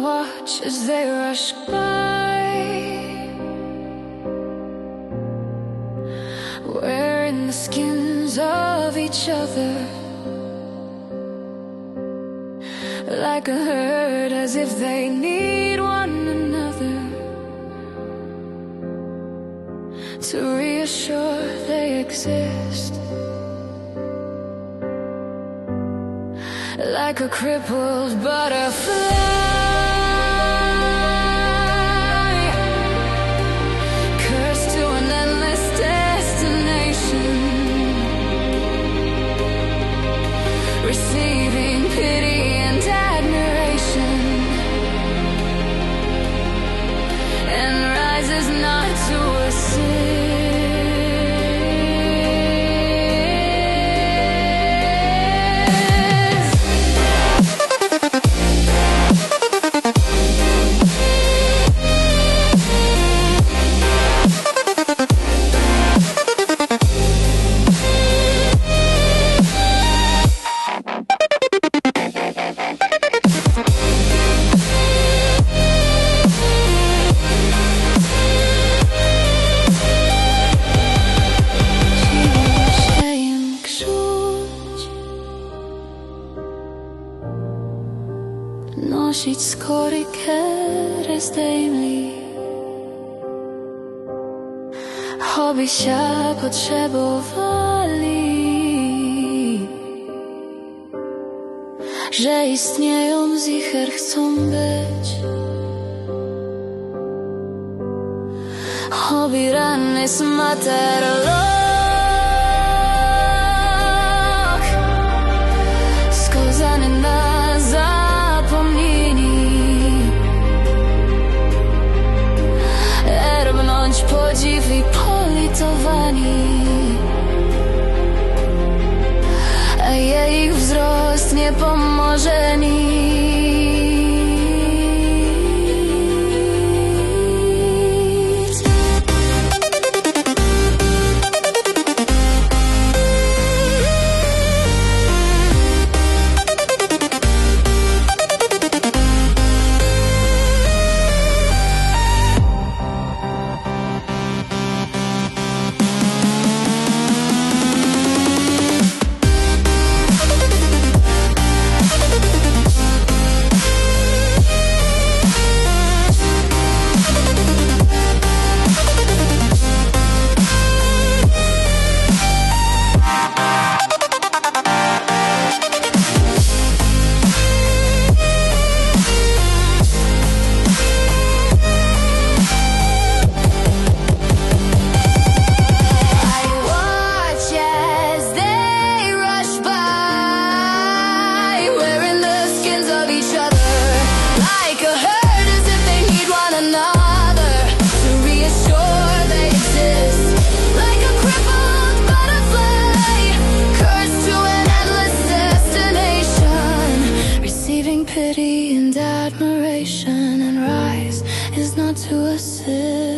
watch as they rush by, wearing the skins of each other, like a herd, as if they need one another to reassure they exist. Like a crippled butterfly, cursed to an endless destination, receiving pity and admiration, and rises not to assist. Nosić skórykę zdejmij, choby się potrzebowali, że istnieją, zicher chcą być, choby rany smaterlo. Podziw i politowani, a jej wzrost nie pomoże nic. Pity and admiration, and rise is not to assist.